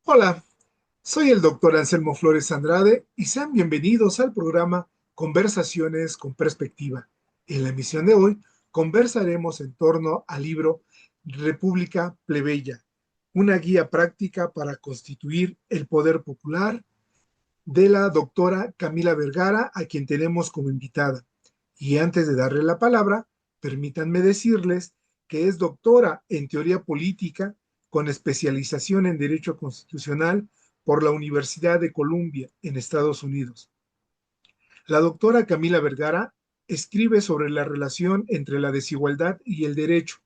Hola, soy el doctor Anselmo Flores Andrade y sean bienvenidos al programa Conversaciones con Perspectiva. En la emisión de hoy conversaremos en torno al libro República Plebeya, una guía práctica para constituir el poder popular de la doctora Camila Vergara, a quien tenemos como invitada. Y antes de darle la palabra, permítanme decirles que es doctora en teoría política con especialización en Derecho Constitucional por la Universidad de Columbia en Estados Unidos. La doctora Camila Vergara escribe sobre la relación entre la desigualdad y el derecho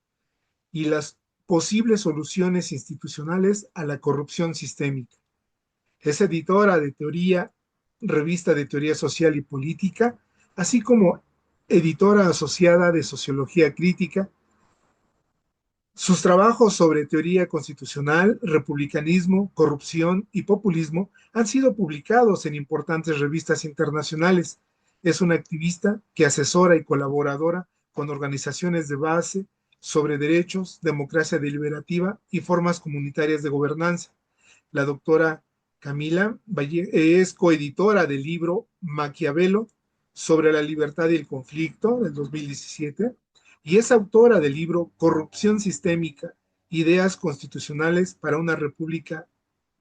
y las posibles soluciones institucionales a la corrupción sistémica. Es editora de teoría, revista de teoría social y política, así como editora asociada de sociología crítica. Sus trabajos sobre teoría constitucional, republicanismo, corrupción y populismo han sido publicados en importantes revistas internacionales. Es una activista que asesora y colaboradora con organizaciones de base sobre derechos, democracia deliberativa y formas comunitarias de gobernanza. La doctora Camila Valle es coeditora del libro Maquiavelo sobre la libertad y el conflicto del 2017 y es autora del libro Corrupción Sistémica, Ideas Constitucionales para una República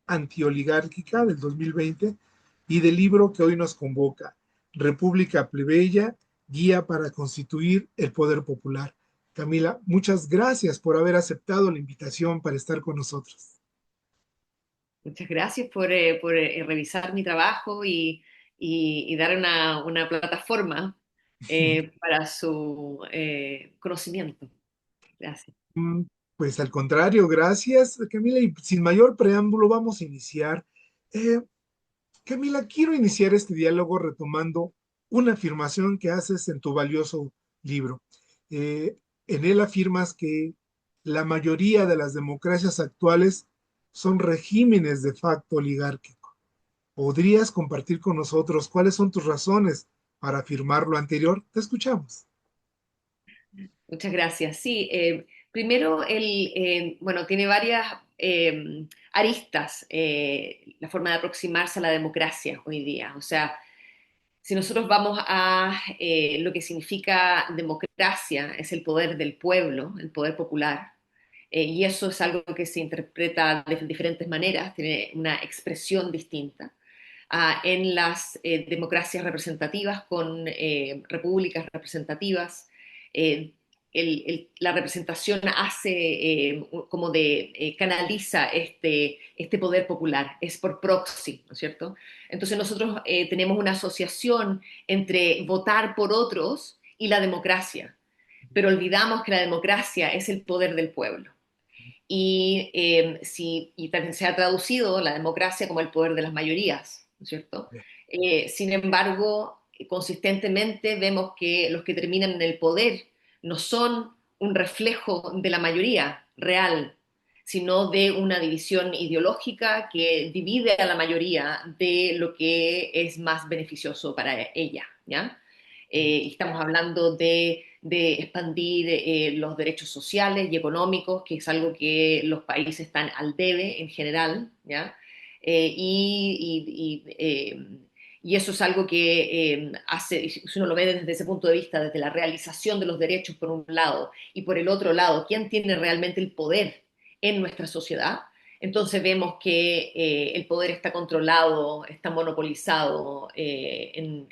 Antioligárquica del 2020 y del libro que hoy nos convoca, República Plebeya, Guía para Constituir el Poder Popular. Camila, muchas gracias por haber aceptado la invitación para estar con nosotros. Muchas gracias por revisar mi trabajo y dar una plataforma para su conocimiento. Gracias. Mm, Pues al contrario, gracias, Camila. Y sin mayor preámbulo, vamos a iniciar. Eh, Camila, quiero iniciar este diálogo retomando una afirmación que haces en tu valioso libro. Eh, en él afirmas que la mayoría de las democracias actuales son regímenes de facto oligárquicos. ¿Podrías compartir con nosotros cuáles son tus razones para afirmar lo anterior? Te escuchamos. Muchas gracias. Sí, primero, bueno, tiene varias aristas la forma de aproximarse a la democracia hoy día. O sea, si nosotros vamos a lo que significa democracia, es el poder del pueblo, el poder popular, y eso es algo que se interpreta de diferentes maneras, tiene una expresión distinta. En las democracias representativas, con repúblicas representativas, eh, la representación hace como de canaliza este poder popular, es por proxy, ¿no es cierto? Entonces nosotros tenemos una asociación entre votar por otros y la democracia, pero olvidamos que la democracia es el poder del pueblo. Y también se ha traducido la democracia como el poder de las mayorías, ¿no es cierto? Sin embargo, consistentemente vemos que los que terminan en el poder no son un reflejo de la mayoría real, sino de una división ideológica que divide a la mayoría de lo que es más beneficioso para ella, ¿ya? Estamos hablando de expandir los derechos sociales y económicos, que es algo que los países están al debe en general, ¿ya? Eh, y, y, eh, y eso es algo que hace, si uno lo ve desde ese punto de vista, desde la realización de los derechos por un lado y por el otro lado, ¿quién tiene realmente el poder en nuestra sociedad? Entonces vemos que el poder está controlado, está monopolizado en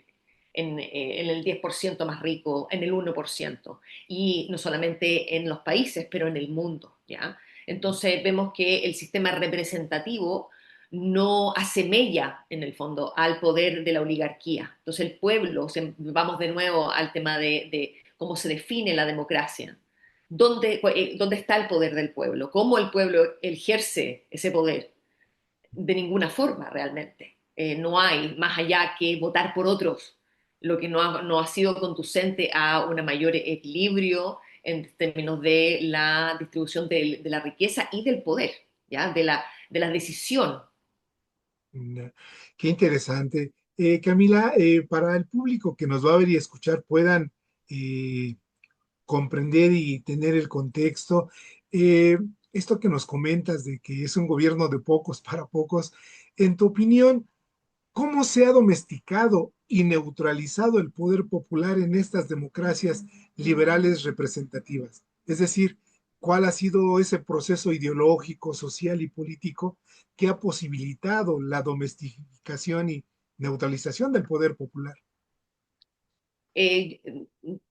el 10% más rico, en el 1%, y no solamente en los países, pero en el mundo, ¿ya? Entonces vemos que el sistema representativo no asemella en el fondo al poder de la oligarquía. Entonces el pueblo, vamos de nuevo al tema de cómo se define la democracia. ¿Dónde está el poder del pueblo? ¿Cómo el pueblo ejerce ese poder? De ninguna forma realmente. No hay más allá que votar por otros, lo que no ha sido conducente a un mayor equilibrio en términos de la distribución de la riqueza y del poder, ¿ya? De la decisión. Mm, Qué interesante. Camila, para el público que nos va a ver y escuchar puedan eh, comprender y tener el contexto, eh, esto que nos comentas de que es un gobierno de pocos para pocos, en tu opinión, ¿cómo se ha domesticado y neutralizado el poder popular en estas democracias liberales representativas? Es decir, ¿cuál ha sido ese proceso ideológico, social y político que ha posibilitado la domesticación y neutralización del poder popular? Eh,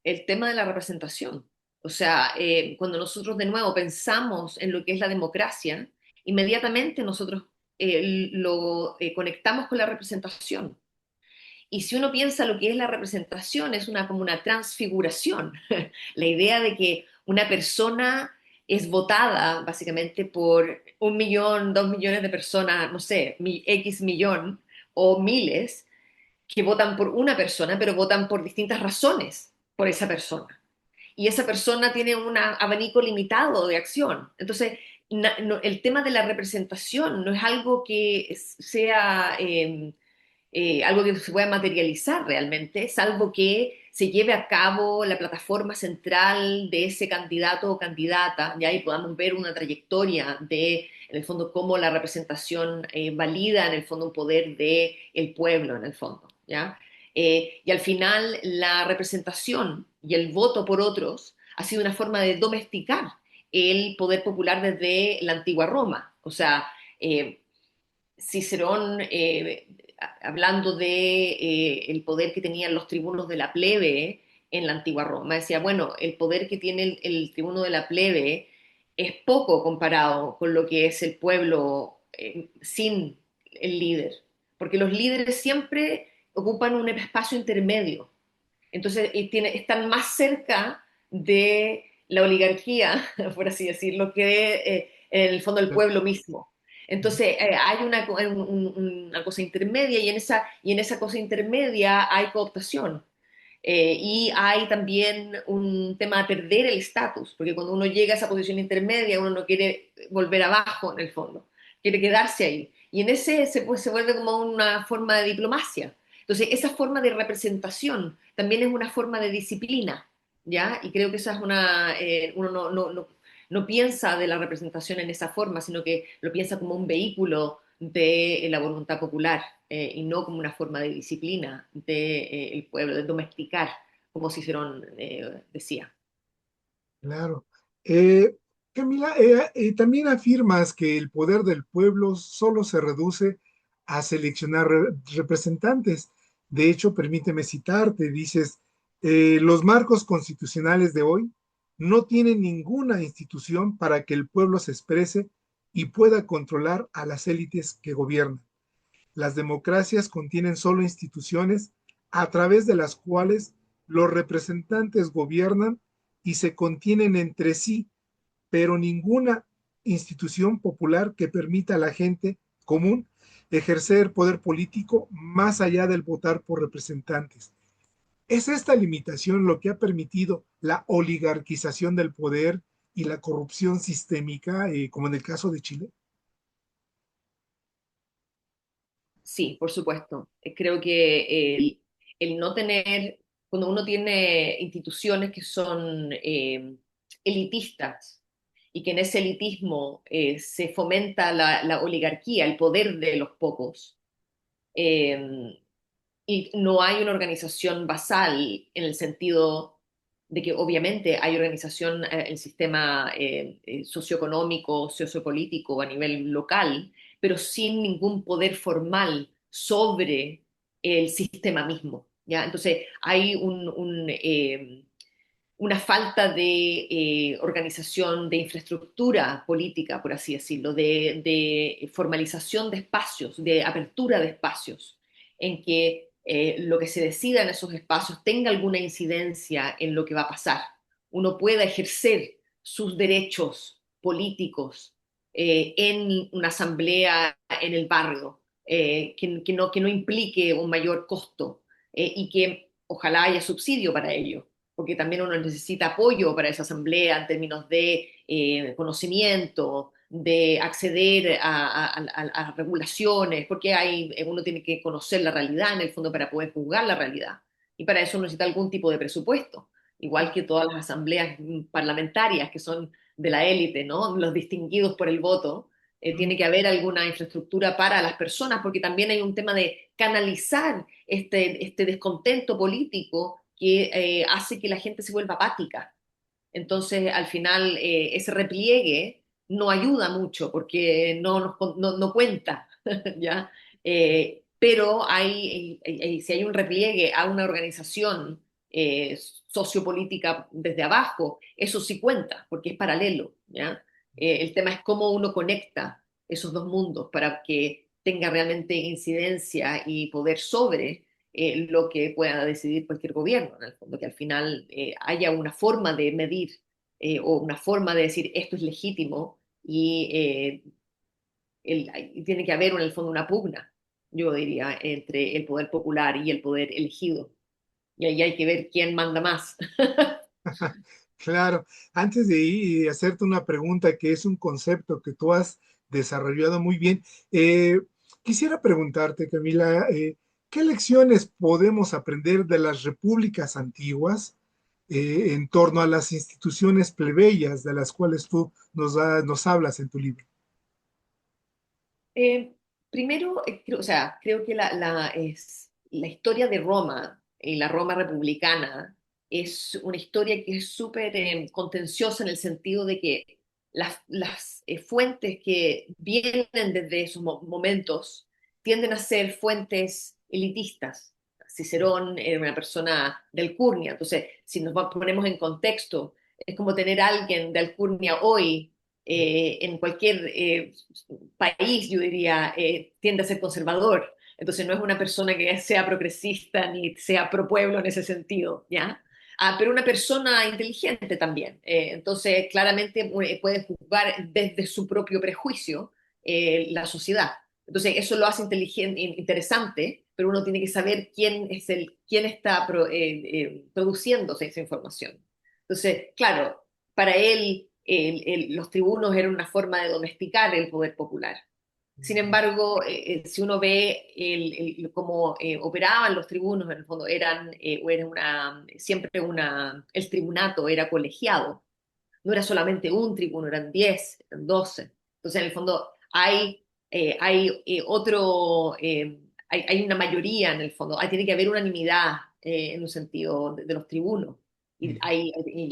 el tema de la representación. O sea, cuando nosotros de nuevo pensamos en lo que es la democracia, inmediatamente nosotros lo conectamos con la representación. Y si uno piensa lo que es la representación, es como una transfiguración. La idea de que una persona es votada básicamente por 1 millón, 2 millones de personas, no sé, X millón o miles, que votan por una persona, pero votan por distintas razones por esa persona. Y esa persona tiene un abanico limitado de acción. Entonces, el tema de la representación no es algo que sea algo que se pueda materializar realmente, salvo que se lleve a cabo la plataforma central de ese candidato o candidata, ¿ya? Y podamos ver una trayectoria de, en el fondo, cómo la representación valida, en el fondo, un poder del pueblo, en el fondo, ¿ya? Y al final, la representación y el voto por otros ha sido una forma de domesticar el poder popular desde la antigua Roma. O sea, Cicerón, hablando de el poder que tenían los tribunos de la plebe en la antigua Roma, decía, bueno, el poder que tiene el tribuno de la plebe es poco comparado con lo que es el pueblo sin el líder, porque los líderes siempre ocupan un espacio intermedio, entonces están más cerca de la oligarquía, por así decirlo, que en el fondo el Claro. pueblo mismo. Entonces, hay una cosa intermedia y en esa cosa intermedia hay cooptación. Y hay también un tema de perder el estatus, porque cuando uno llega a esa posición intermedia, uno no quiere volver abajo en el fondo, quiere quedarse ahí. Y en ese se vuelve como una forma de diplomacia. Entonces, esa forma de representación también es una forma de disciplina, ¿ya? Y creo que esa es uno no piensa de la representación en esa forma, sino que lo piensa como un vehículo de la voluntad popular y no como una forma de disciplina del pueblo, de domesticar, como Cicerón decía. Claro. Camila, también afirmas que el poder del pueblo solo se reduce a seleccionar representantes. De hecho, permíteme citarte, dices, los marcos constitucionales de hoy no tienen ninguna institución para que el pueblo se exprese y pueda controlar a las élites que gobiernan. Las democracias contienen solo instituciones a través de las cuales los representantes gobiernan y se contienen entre sí, pero ninguna institución popular que permita a la gente común ejercer poder político más allá del votar por representantes. ¿Es esta limitación lo que ha permitido la oligarquización del poder y la corrupción sistémica, como en el caso de Chile? Sí, por supuesto. Creo que el no tener, cuando uno tiene instituciones que son elitistas y que en ese elitismo se fomenta la oligarquía, el poder de los pocos, eh, y no hay una organización basal en el sentido de que obviamente hay organización, el sistema socioeconómico, sociopolítico a nivel local, pero sin ningún poder formal sobre el sistema mismo, ¿ya? Entonces hay una falta de organización, de infraestructura política, por así decirlo, de formalización de espacios, de apertura de espacios, en que lo que se decida en esos espacios tenga alguna incidencia en lo que va a pasar. Uno pueda ejercer sus derechos políticos en una asamblea en el barrio, que no implique un mayor costo y que ojalá haya subsidio para ello porque también uno necesita apoyo para esa asamblea en términos de conocimiento, de acceder a regulaciones, porque uno tiene que conocer la realidad en el fondo para poder juzgar la realidad. Y para eso necesita algún tipo de presupuesto, igual que todas las asambleas parlamentarias, que son de la élite, ¿no? Los distinguidos por el voto. Tiene que haber alguna infraestructura para las personas, porque también hay un tema de canalizar este descontento político que hace que la gente se vuelva apática. Entonces, al final, ese repliegue no ayuda mucho porque no cuenta, ¿ya? Pero si hay un repliegue a una organización sociopolítica desde abajo, eso sí cuenta, porque es paralelo, ¿ya? El tema es cómo uno conecta esos dos mundos para que tenga realmente incidencia y poder sobre lo que pueda decidir cualquier gobierno, en el fondo, que al final haya una forma de medir o una forma de decir esto es legítimo y tiene que haber en el fondo una pugna, yo diría, entre el poder popular y el poder elegido. Y ahí hay que ver quién manda más. Claro, antes de ir y hacerte una pregunta que es un concepto que tú has desarrollado muy bien, quisiera preguntarte, Camila, ¿qué lecciones podemos aprender de las repúblicas antiguas en torno a las instituciones plebeyas de las cuales tú nos hablas en tu libro? Eh, Primero, o sea, creo que la historia de Roma y la Roma republicana es una historia que es súper contenciosa en el sentido de que las fuentes que vienen desde esos momentos tienden a ser fuentes elitistas. Cicerón era una persona de Alcurnia, entonces si ponemos en contexto, es como tener a alguien de Alcurnia hoy en cualquier país, yo diría, tiende a ser conservador. Entonces no es una persona que sea progresista ni sea pro pueblo en ese sentido, ¿ya? Pero una persona inteligente también. Entonces, claramente puede juzgar desde su propio prejuicio la sociedad. Entonces, eso lo hace inteligente, interesante, pero uno tiene que saber quién está produciendo esa información. Entonces, claro, para él los tribunos eran una forma de domesticar el poder popular. Sin embargo, si uno ve cómo operaban los tribunos, en el fondo el tribunato era colegiado, no era solamente un tribuno, eran 10, eran 12. Entonces, en el fondo, hay una mayoría en el fondo, tiene que haber unanimidad en un sentido de los tribunos. Y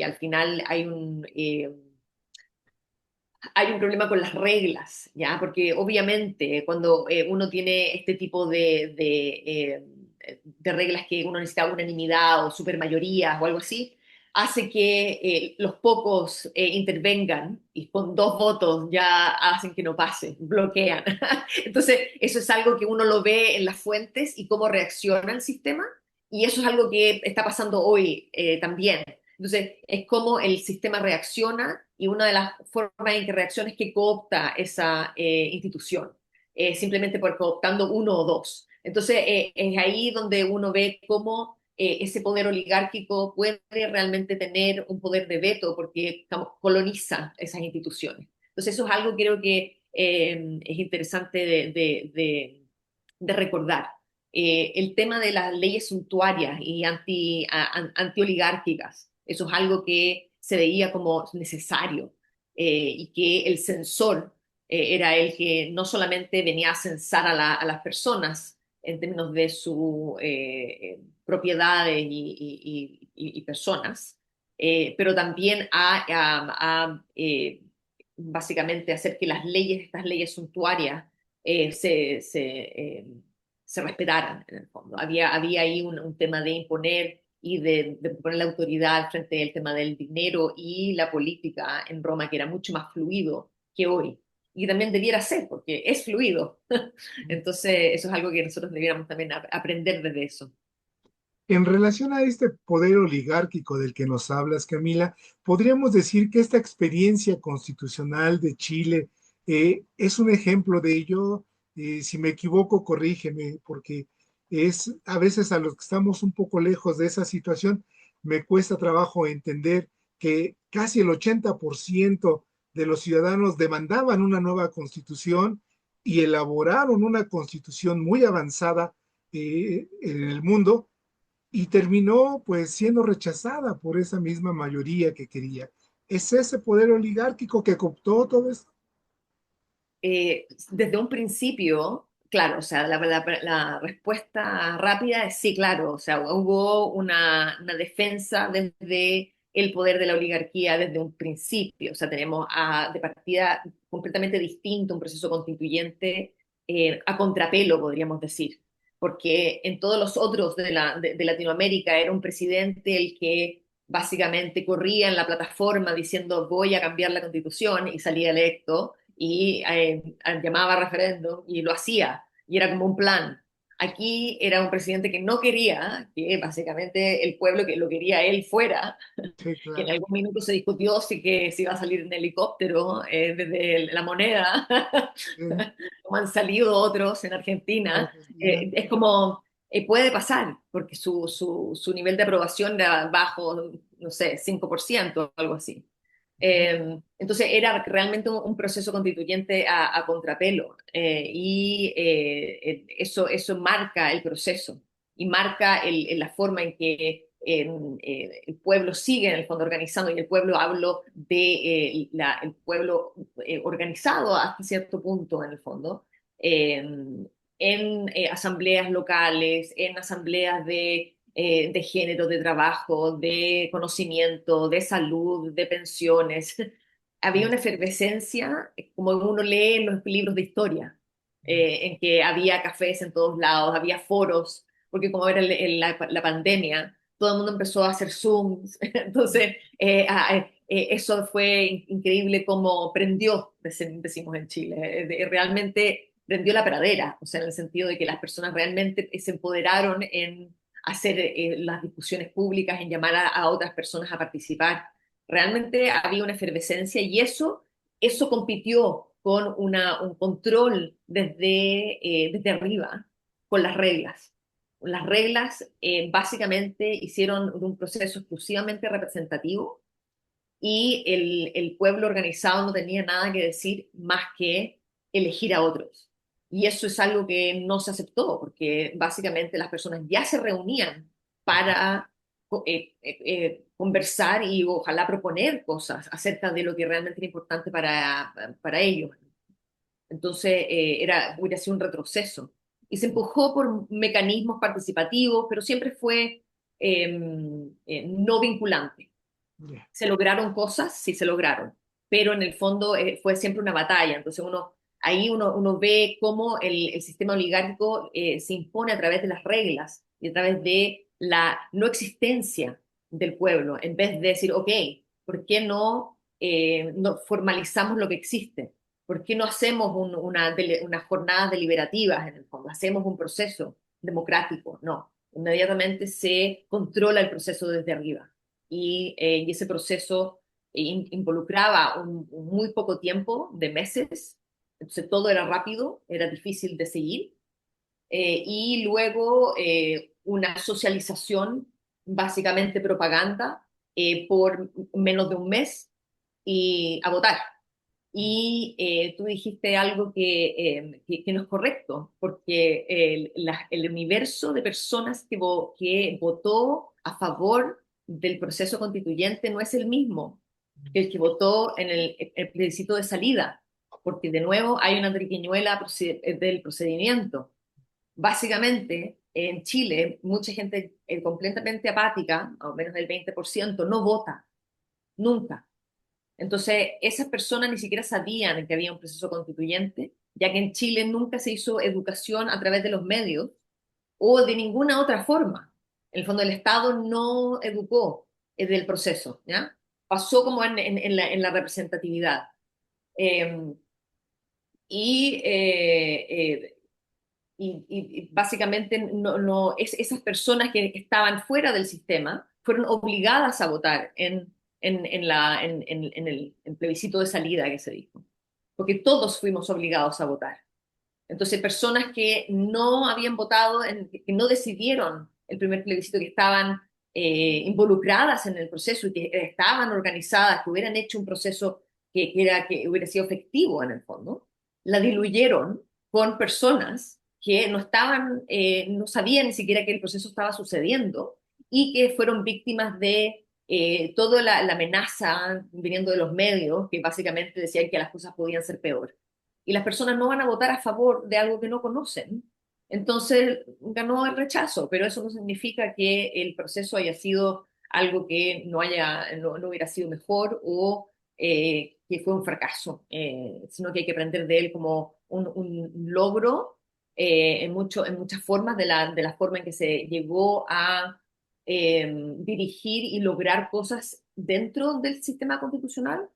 al final hay un problema con las reglas, ¿ya? Porque obviamente cuando uno tiene este tipo de reglas que uno necesita unanimidad o supermayorías o algo así, hace que los pocos intervengan y con dos votos ya hacen que no pase, bloquean. Entonces, eso es algo que uno lo ve en las fuentes y cómo reacciona el sistema, y eso es algo que está pasando hoy también. Entonces, es como el sistema reacciona y una de las formas en que reacciona es que coopta esa institución, simplemente por cooptando uno o dos. Entonces, es ahí donde uno ve cómo ese poder oligárquico puede realmente tener un poder de veto porque digamos, coloniza esas instituciones. Entonces, eso es algo que creo que es interesante de recordar. El tema de las leyes suntuarias y antioligárquicas, eso es algo que se veía como necesario y que el censor era el que no solamente venía a censar a las personas en términos de sus propiedades y personas, pero también básicamente hacer que estas leyes suntuarias, eh, se, se, eh, se respetaran en el fondo. Había ahí un tema de imponer y de poner la autoridad al frente del tema del dinero y la política en Roma, que era mucho más fluido que hoy. Y también debiera ser, porque es fluido. Entonces, eso es algo que nosotros debiéramos también aprender desde eso. En relación a este poder oligárquico del que nos hablas, Camila, podríamos decir que esta experiencia constitucional de Chile es un ejemplo de ello. Si me equivoco, corrígeme, porque es a veces a los que estamos un poco lejos de esa situación, me cuesta trabajo entender que casi el 80% de los ciudadanos demandaban una nueva constitución y elaboraron una constitución muy avanzada en el mundo y terminó pues siendo rechazada por esa misma mayoría que quería. ¿Es ese poder oligárquico que cooptó todo esto? Desde un principio, claro, o sea, la respuesta rápida es sí, claro, o sea, hubo una defensa desde el poder de la oligarquía desde un principio, o sea, tenemos de partida completamente distinto un proceso constituyente a contrapelo, podríamos decir, porque en todos los otros de Latinoamérica era un presidente el que básicamente corría en la plataforma diciendo voy a cambiar la constitución y salía electo y llamaba a referéndum y lo hacía, y era como un plan. Aquí era un presidente que no quería que básicamente el pueblo que lo quería él fuera, Sí, que en claro. algún minuto se discutió si iba a salir en helicóptero desde la moneda, Sí, como han salido otros en en Argentina. Argentina. Es como, puede pasar, porque su nivel de aprobación era bajo, no sé, 5% o algo así. Ujú. Entonces era realmente un proceso constituyente a contrapelo eso marca el proceso y marca la forma en que el pueblo sigue en el fondo organizando y el pueblo hablo de el pueblo organizado hasta cierto punto en el fondo eh, en asambleas locales, en asambleas de género, de trabajo, de conocimiento, de salud, de pensiones. Había Sí. una efervescencia, como uno lee en los libros de historia, en que había cafés en todos lados, había foros, porque como era la pandemia, todo el mundo empezó a hacer Zooms, entonces eso fue increíble como prendió, decimos en Chile, realmente prendió la pradera, o sea, en el sentido de que las personas realmente se empoderaron en hacer las discusiones públicas, en llamar a otras personas a participar. Realmente había una efervescencia y eso compitió con un control desde arriba, con las reglas. Las reglas básicamente hicieron un proceso exclusivamente representativo y el pueblo organizado no tenía nada que decir más que elegir a otros. Y eso es algo que no se aceptó, porque básicamente las personas ya se reunían para conversar y ojalá proponer cosas acerca de lo que realmente era importante para ellos. Entonces hubiera sido un retroceso. Y se empujó por mecanismos participativos, pero siempre fue no vinculante. Ya. ¿Se lograron cosas? Sí, se lograron, pero en el fondo fue siempre una batalla. Entonces uno ve cómo el sistema oligárquico se impone a través de las reglas y a través de la no existencia del pueblo, en vez de decir, ok, ¿por qué no formalizamos lo que existe? ¿Por qué no hacemos unas jornadas deliberativas en el fondo? Hacemos un proceso democrático. No, inmediatamente se controla el proceso desde arriba y ese proceso involucraba un muy poco tiempo, de meses, entonces todo era rápido, era difícil de seguir, y luego una socialización, básicamente propaganda, por menos de un mes y a votar. Y tú dijiste algo que no es correcto, porque el universo de personas que votó a favor del proceso constituyente no es el mismo que el que votó en el plebiscito de salida, porque de nuevo hay una triquiñuela del procedimiento. Básicamente, en Chile, mucha gente completamente apática, o menos del 20%, no vota, nunca. Entonces, esas personas ni siquiera sabían que había un proceso constituyente, ya que en Chile nunca se hizo educación a través de los medios o de ninguna otra forma. En el fondo, el Estado no educó del proceso, ¿ya? Pasó como en la representatividad. Eh, y, eh, eh, y básicamente esas personas que estaban fuera del sistema fueron obligadas a votar en el plebiscito de salida que se dijo, porque todos fuimos obligados a votar. Entonces, personas que no habían votado, que no decidieron el primer plebiscito, que estaban involucradas en el proceso y que estaban organizadas, que hubieran hecho un proceso que hubiera sido efectivo en el fondo, la diluyeron con personas que no sabían ni siquiera que el proceso estaba sucediendo y que fueron víctimas de toda la amenaza viniendo de los medios, que básicamente decían que las cosas podían ser peor. Y las personas no van a votar a favor de algo que no conocen. Entonces ganó el rechazo, pero eso no significa que el proceso haya sido algo que no hubiera sido mejor o que fue un fracaso, sino que hay que aprender de él como un logro en muchas formas de la forma en que se llegó a dirigir y lograr cosas dentro del sistema constitucional.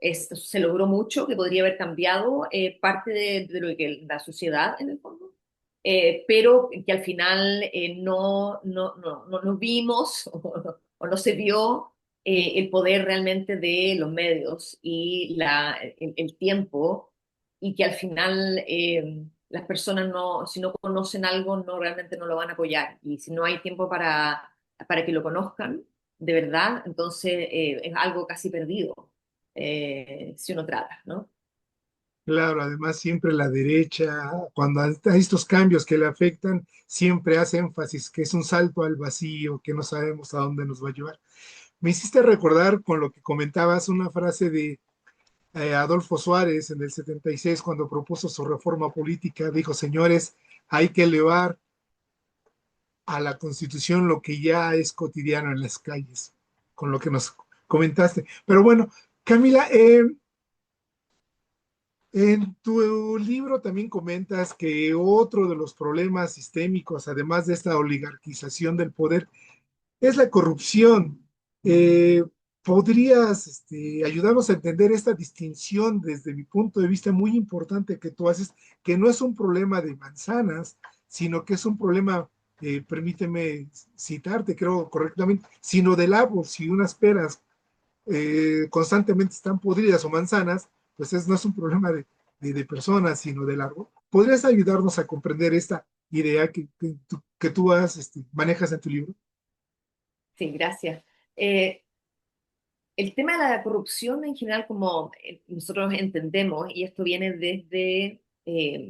Se logró mucho, que podría haber cambiado parte de lo que la sociedad en el fondo, pero que al final no vimos o no se vio el poder realmente de los medios y el tiempo, y que al final las personas no, si no conocen algo, no realmente no lo van a apoyar. Y si no hay tiempo para que lo conozcan, de verdad, entonces es algo casi perdido, si uno trata, ¿no? Claro, además siempre la derecha, cuando hay estos cambios que le afectan, siempre hace énfasis que es un salto al vacío, que no sabemos a dónde nos va a llevar. Me hiciste recordar con lo que comentabas una frase de Adolfo Suárez en el 76 cuando propuso su reforma política. Dijo, señores, hay que elevar a la Constitución lo que ya es cotidiano en las calles, con lo que nos comentaste. Pero bueno, Camila, en tu libro también comentas que otro de los problemas sistémicos, además de esta oligarquización del poder, es la corrupción. Eh, ¿Podrías ayudarnos a entender esta distinción desde mi punto de vista muy importante que tú haces, que no es un problema de manzanas, sino que es un problema, permíteme citarte, creo correctamente, sino del árbol? Si unas peras constantemente están podridas o manzanas, pues no es un problema de personas, sino del árbol. ¿Podrías ayudarnos a comprender esta idea que tú manejas en tu libro? Sí, gracias. Eh, el tema de la corrupción en general, como nosotros entendemos, y esto viene desde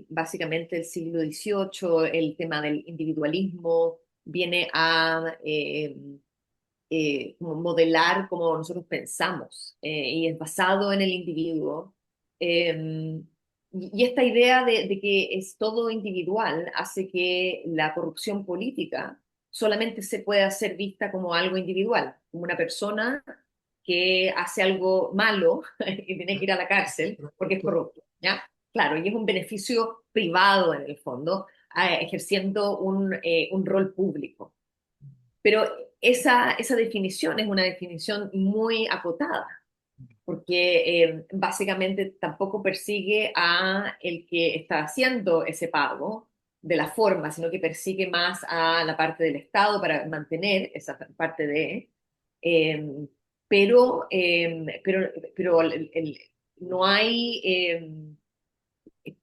básicamente el siglo XVIII, el tema del individualismo viene a como modelar como nosotros pensamos, y es basado en el individuo. Y esta idea de que es todo individual hace que la corrupción política solamente se pueda hacer vista como algo individual, como una persona que hace algo malo y tiene que ir a la cárcel porque es corrupto, ¿ya? Claro, y es un beneficio privado en el fondo, ejerciendo un rol público. Pero esa definición es una definición muy acotada, porque básicamente tampoco persigue a el que está haciendo ese pago de la forma, sino que persigue más a la parte del Estado para mantener esa parte de... eh, pero no hay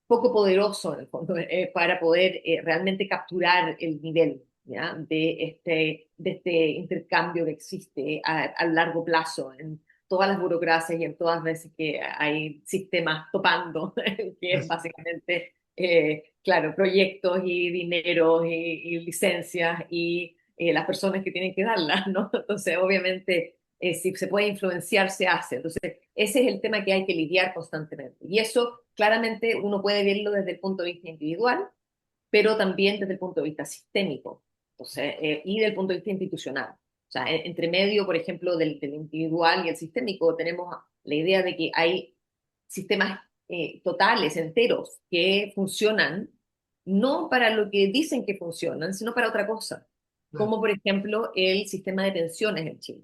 poco poderoso en el fondo para poder realmente capturar el nivel, ¿ya? De este intercambio que existe a largo plazo en todas las burocracias y en todas las veces que hay sistemas topando, que es básicamente, claro, proyectos y dinero y licencias y las personas que tienen que darlas, ¿no? Entonces, obviamente, si se puede influenciar, se hace. Entonces, ese es el tema que hay que lidiar constantemente. Y eso claramente uno puede verlo desde el punto de vista individual, pero también desde el punto de vista sistémico, entonces, y del punto de vista institucional. O sea, entre medio, por ejemplo, del individual y el sistémico, tenemos la idea de que hay sistemas totales, enteros, que funcionan no para lo que dicen que funcionan, sino para otra cosa, Claro, como por ejemplo el sistema de pensiones en Chile,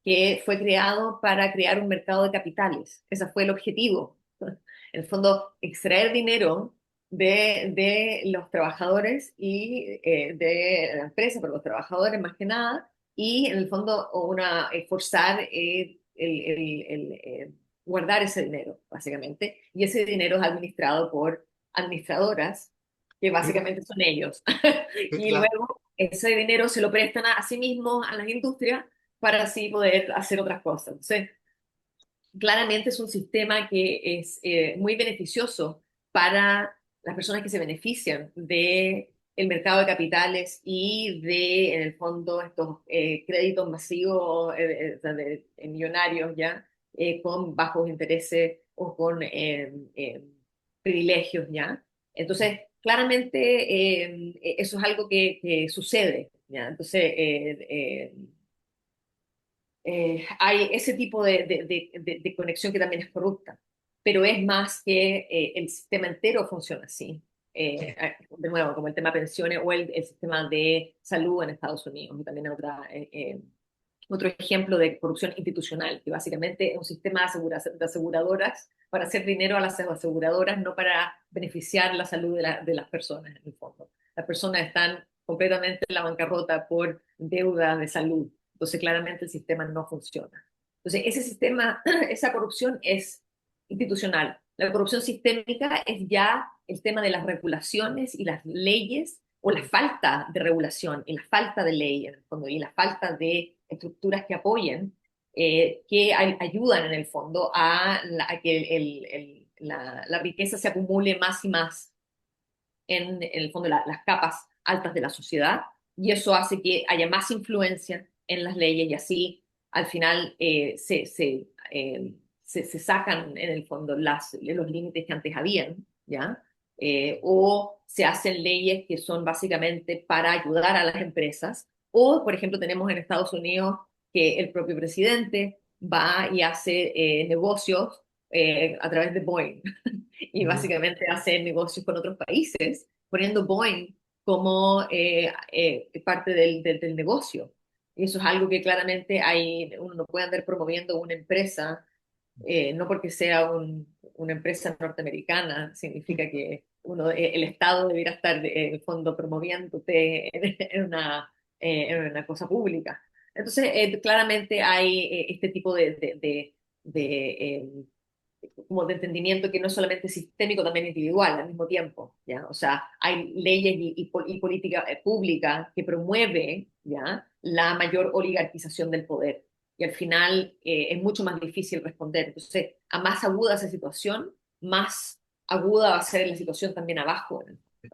que fue creado para crear un mercado de capitales. Ese fue el objetivo. En el fondo, extraer dinero de los trabajadores y de la empresa, pero los trabajadores más que nada, y en el fondo forzar guardar ese dinero, básicamente, y ese dinero es administrado por administradoras, que básicamente son ellos. Y claro. luego ese dinero se lo prestan a sí mismos, a las industrias, para así poder hacer otras cosas. Entonces, claramente es un sistema que es muy beneficioso para las personas que se benefician de el mercado de capitales y de, en el fondo, estos créditos masivos o sea, millonarios ya, con bajos intereses o con privilegios ya. Entonces, claramente eso es algo que sucede, ¿ya? Entonces, hay ese tipo de conexión que también es corrupta, pero es más que el sistema entero funciona así. De nuevo, como el tema pensiones o el sistema de salud en Estados Unidos, y también otro ejemplo de corrupción institucional, que básicamente es un sistema de aseguradoras para hacer dinero a las aseguradoras, no para beneficiar la salud de las personas, en el fondo. Las personas están completamente en la bancarrota por deuda de salud. Entonces, claramente el sistema no funciona. Entonces, ese sistema, esa corrupción es institucional. La corrupción sistémica es ya el tema de las regulaciones y las leyes, o la falta de regulación y la falta de ley, en el fondo, y la falta de estructuras que apoyen, que ayudan en el fondo a que la riqueza se acumule más y más en el fondo las capas altas de la sociedad, y eso hace que haya más influencia en las leyes y así al final se sacan en el fondo los límites que antes habían, ¿ya? O se hacen leyes que son básicamente para ayudar a las empresas, o por ejemplo tenemos en Estados Unidos que el propio presidente va y hace negocios a través de Boeing y Ya, básicamente hacer negocios con otros países, poniendo Boeing como parte del negocio. Y eso es algo que claramente uno no puede andar promoviendo una empresa, no porque sea una empresa norteamericana, significa que el Estado debiera estar en el fondo promoviéndote en una cosa pública. Entonces, claramente hay este tipo como de entendimiento que no es solamente sistémico, también individual al mismo tiempo, ¿ya? O sea, hay leyes y política pública que promueve, ¿ya? La mayor oligarquización del poder. Y al final es mucho más difícil responder. Entonces, a más aguda esa situación, más aguda va a ser la situación también abajo.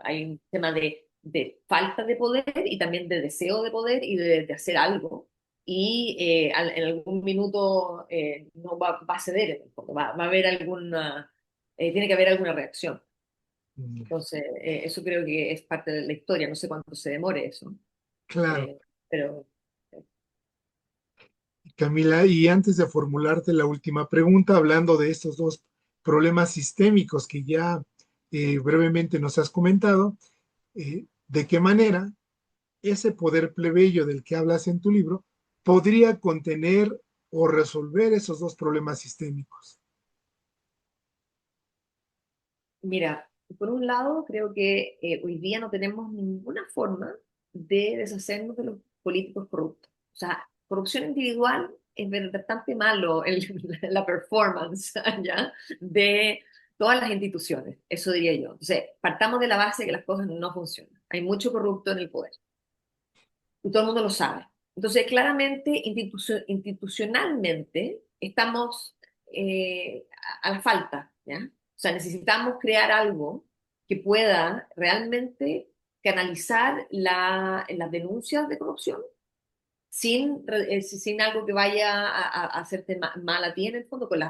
Hay un tema de falta de poder y también de deseo de poder y de hacer algo y en algún minuto no va a ceder en el fondo, va a haber tiene que haber alguna reacción. ya. Entonces, eso creo que es parte de la historia, no sé cuánto se demore eso, Claro. eh, pero Camila, y antes de formularte la última pregunta, hablando de estos dos problemas sistémicos que ya brevemente nos has comentado, ¿de qué manera ese poder plebeyo del que hablas en tu libro podría contener o resolver esos dos problemas sistémicos? mira, por un lado creo que hoy día no tenemos ninguna forma de deshacernos de los políticos corruptos. O sea, corrupción individual es bastante malo la performance, ¿ya? De todas las instituciones, eso diría yo. Entonces, partamos de la base de que las cosas no funcionan. Hay mucho corrupto en el poder y todo el mundo lo sabe. Entonces, claramente, institucionalmente, estamos a la falta, ¿ya? O sea, necesitamos crear algo que pueda realmente canalizar las denuncias de corrupción sin algo que vaya a hacerte mal a ti en el fondo, con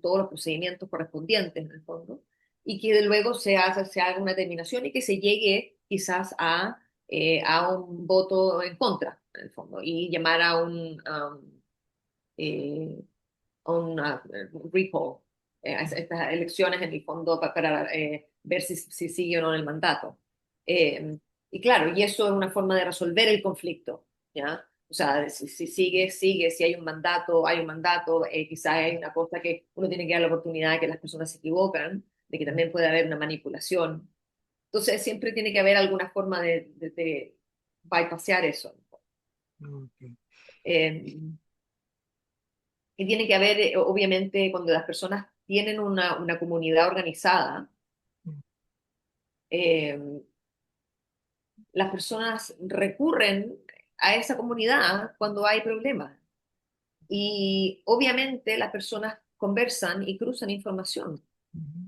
todos los procedimientos correspondientes en el fondo, y que luego se haga una determinación y que se llegue quizás a un voto en contra, en el fondo, y llamar eh, a una recall, a estas elecciones en el fondo para ver si sigue o no en el mandato. Y claro, y eso es una forma de resolver el conflicto, ¿ya? O sea, si sigue, sigue, si hay un mandato, quizás hay una cosa que uno tiene que dar la oportunidad de que las personas se equivocan, de que también puede haber una manipulación. Entonces, siempre tiene que haber alguna forma de bypassear eso. Ok. Eh, y tiene que haber, obviamente, cuando las personas tienen una comunidad organizada, eh, las personas recurren a esa comunidad cuando hay problemas. Y obviamente las personas conversan y cruzan información.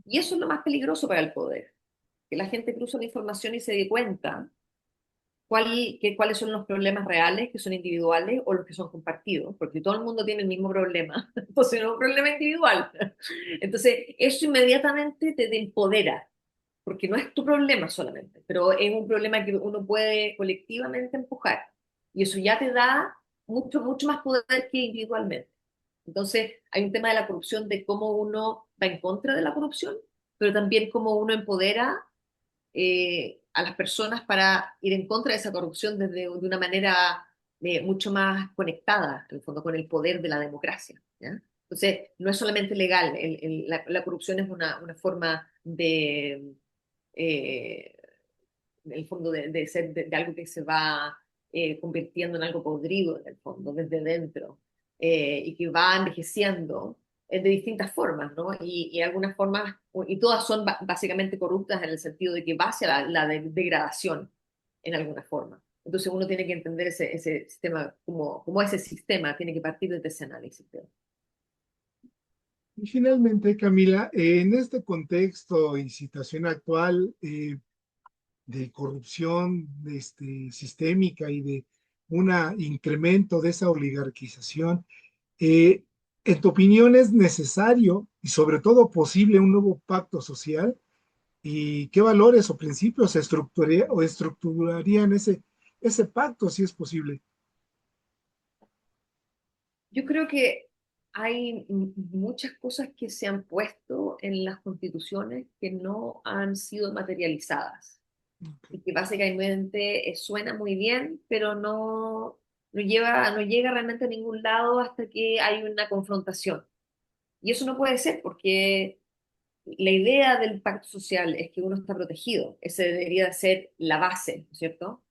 Y eso es lo más peligroso para el poder, que la gente cruza la información y se dé cuenta. cuáles son los problemas reales, que son individuales, o los que son compartidos, porque todo el mundo tiene el mismo problema, entonces no es un problema individual. Entonces, eso inmediatamente te empodera, porque no es tu problema solamente, pero es un problema que uno puede colectivamente empujar, y eso ya te da mucho, mucho más poder que individualmente. Entonces, hay un tema de la corrupción, de cómo uno va en contra de la corrupción, pero también cómo uno empodera a las personas para ir en contra de esa corrupción de una manera mucho más conectada, en el fondo, con el poder de la democracia. ¿Ya? Entonces, no es solamente legal, la corrupción es una forma eh, en el fondo, de ser de algo que se va convirtiendo en algo podrido, en el fondo, desde dentro, y que va envejeciendo de distintas formas, ¿no? Y algunas formas, y todas son básicamente corruptas en el sentido de que va hacia la degradación en alguna forma. Entonces uno tiene que entender ese sistema, como ese sistema tiene que partir de ese análisis. Creo. Y finalmente, Camila, en este contexto y situación actual, de corrupción sistémica y de un incremento de esa oligarquización. Eh, ¿En tu opinión es necesario y sobre todo posible un nuevo pacto social? ¿Y qué valores o principios se estructurarían ese pacto si es posible? Yo creo que hay muchas cosas que se han puesto en las constituciones que no han sido materializadas Okay. y que básicamente suena muy bien, pero no llega realmente a ningún lado hasta que hay una confrontación. Y eso no puede ser porque la idea del pacto social es que uno está protegido. Esa debería ser la base, ¿no es cierto?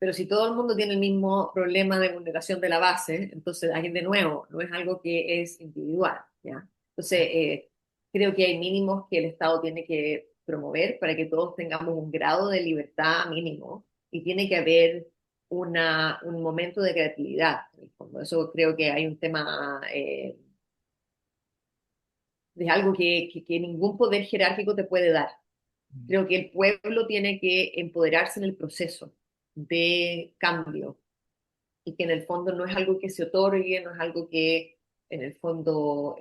Pero si todo el mundo tiene el mismo problema de vulneración de la base, entonces aquí de nuevo no es algo que es individual, ¿ya? Entonces, creo que hay mínimos que el Estado tiene que promover para que todos tengamos un grado de libertad mínimo, y tiene que haber un momento de creatividad, en el fondo. Eso creo que hay un tema de algo que ningún poder jerárquico te puede dar. Creo que el pueblo tiene que empoderarse en el proceso de cambio, y que en el fondo no es algo que se otorgue, no es algo que en el fondo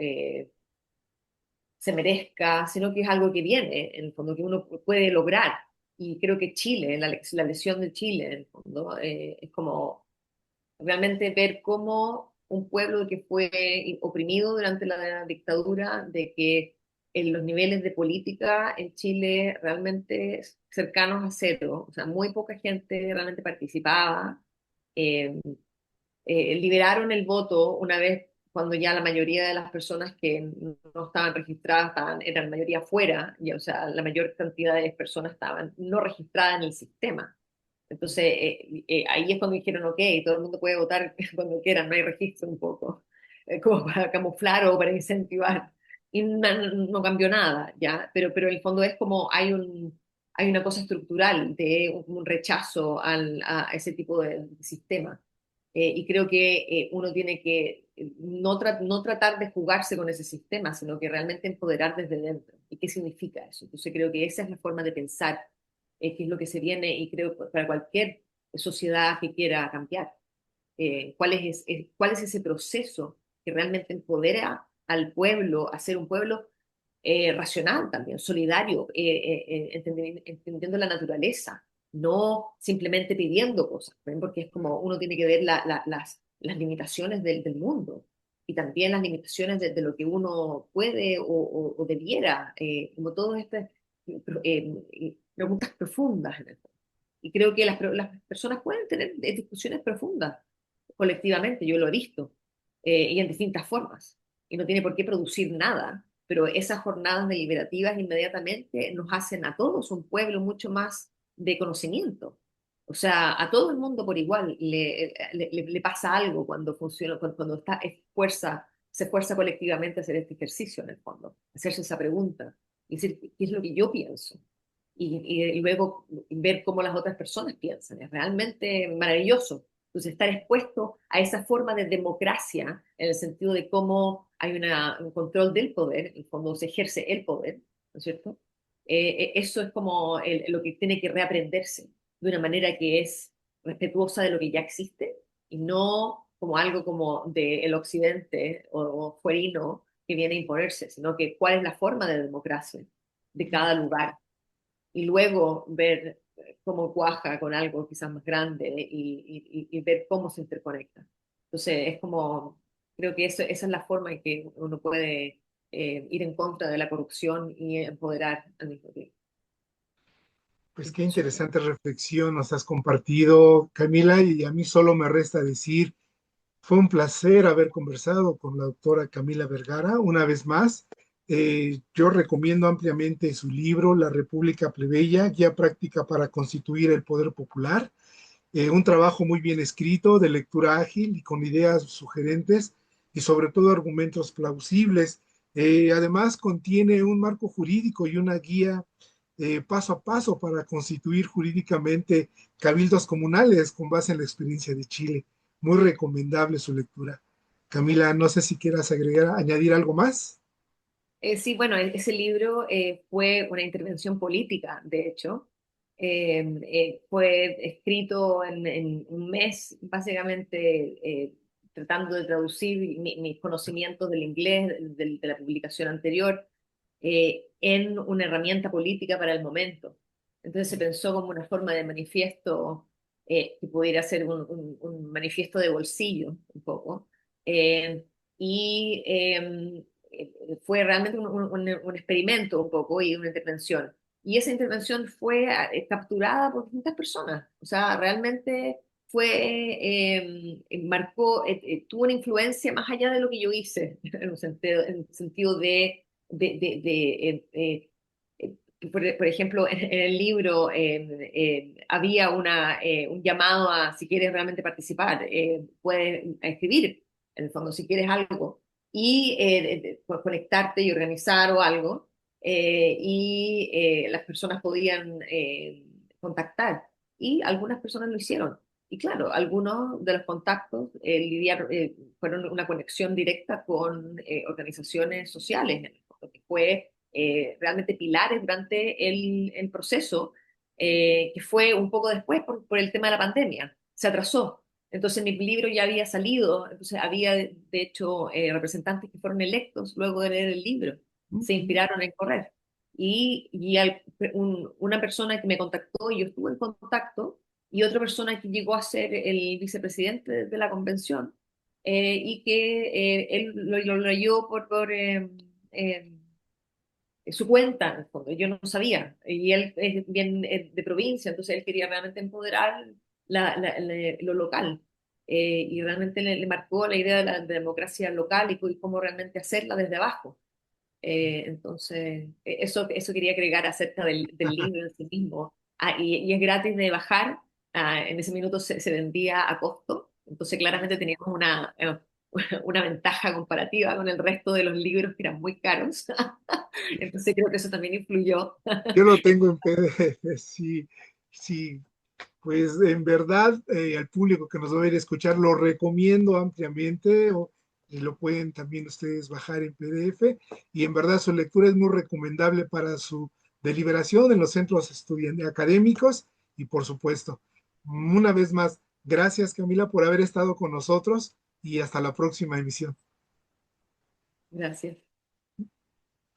se merezca, sino que es algo que viene, en el fondo, que uno puede lograr. Y creo que Chile, la lesión de Chile, en el fondo, es como realmente ver cómo un pueblo que fue oprimido durante la dictadura, de que en los niveles de política en Chile realmente cercanos a cero, o sea, muy poca gente realmente participaba. eh, Liberaron el voto una vez cuando ya la mayoría de las personas que no estaban registradas eran mayoría fuera, y, o sea, la mayor cantidad de personas estaban no registradas en el sistema. Entonces, ahí es cuando dijeron, ok, todo el mundo puede votar cuando quiera, no hay registro un poco, como para camuflar o para incentivar. Y no cambió nada, ¿ya? Pero en el fondo es como hay una cosa estructural de un rechazo a ese tipo de sistema. Y creo que uno tiene que no tratar de jugarse con ese sistema, sino que realmente empoderar desde dentro. ¿Y qué significa eso? Entonces creo que esa es la forma de pensar, qué es lo que se viene, y creo para cualquier sociedad que quiera cambiar. ¿Cuál es ese proceso que realmente empodera al pueblo a ser un pueblo racional también, solidario, entendiendo la naturaleza, no simplemente pidiendo cosas, ¿ven? Porque es como uno tiene que ver las limitaciones del mundo, y también las limitaciones de lo que uno puede o debiera, como todas estas preguntas profundas en el fondo. Y creo que las personas pueden tener discusiones profundas colectivamente, yo lo he visto, y en distintas formas, y no tiene por qué producir nada, pero esas jornadas deliberativas inmediatamente nos hacen a todos un pueblo mucho más de conocimiento. O sea, a todo el mundo por igual le pasa algo cuando funciona, cuando se esfuerza colectivamente a hacer este ejercicio en el fondo, hacerse esa pregunta y decir, ¿qué es lo que yo pienso? Y luego ver cómo las otras personas piensan. Es realmente maravilloso. Entonces, estar expuesto a esa forma de democracia, en el sentido de cómo hay un control del poder, en el fondo se ejerce el poder, ¿no es cierto? Eso es como lo que tiene que reaprenderse de una manera que es respetuosa de lo que ya existe y no como algo como del occidente o fuerino que viene a imponerse, sino que cuál es la forma de democracia de cada lugar y luego ver cómo cuaja con algo quizás más grande y ver cómo se interconecta. Entonces, es como, creo que esa es la forma en que uno puede ir en contra de la corrupción y empoderar al mismo tiempo. Pues qué interesante reflexión nos has compartido, Camila, y a mí solo me resta decir, fue un placer haber conversado con la doctora Camila Vergara una vez más. Yo recomiendo ampliamente su libro, La República Plebeya, Guía Práctica para Constituir el Poder Popular. Un trabajo muy bien escrito, de lectura ágil y con ideas sugerentes y sobre todo argumentos plausibles. Además, contiene un marco jurídico y una guía paso a paso para constituir jurídicamente cabildos comunales con base en la experiencia de Chile. Muy recomendable su lectura. Camila, no sé si quieras agregar, añadir algo más. Sí, bueno, ese libro fue una intervención política, de hecho. Fue escrito en un mes, básicamente tratando de traducir mis conocimientos del inglés, de la publicación anterior, en una herramienta política para el momento. Entonces se pensó como una forma de manifiesto que pudiera ser un manifiesto de bolsillo, un poco. Eh, y fue realmente un experimento un poco y una intervención. Y esa intervención fue capturada por distintas personas. O sea, realmente marcó, tuvo una influencia más allá de lo que yo hice, en el sentido por ejemplo, en el libro había un llamado a, si quieres realmente participar, puedes escribir, en el fondo, si quieres algo y conectarte y organizar o algo, y las personas podían contactar, y algunas personas lo hicieron. Y claro, algunos de los contactos fueron una conexión directa con organizaciones sociales, en el fondo, que fue realmente pilares durante el proceso, que fue un poco después por el tema de la pandemia. Se atrasó, entonces mi libro ya había salido, entonces había de hecho representantes que fueron electos luego de leer el libro, se inspiraron en correr. Una persona que me contactó y yo estuve en contacto, y otra persona que llegó a ser el vicepresidente de la convención, y que él lo leyó eh, su cuenta, en el fondo, yo no sabía, y él es bien de provincia, entonces él quería realmente empoderar lo local, y realmente le marcó la idea de la democracia local y cómo realmente hacerla desde abajo. Entonces, eso quería agregar acerca del libro en sí mismo. Y es gratis de bajar. En ese minuto se vendía a costo, entonces claramente teníamos una ventaja comparativa con el resto de los libros que eran muy caros. Entonces creo que eso también influyó. Yo lo tengo en PDF, sí, sí, pues en verdad al público que nos va a ir a escuchar lo recomiendo ampliamente y lo pueden también ustedes bajar en PDF y en verdad su lectura es muy recomendable para su deliberación en los centros académicos y por supuesto, una vez más, gracias Camila por haber estado con nosotros y hasta la próxima emisión. Gracias.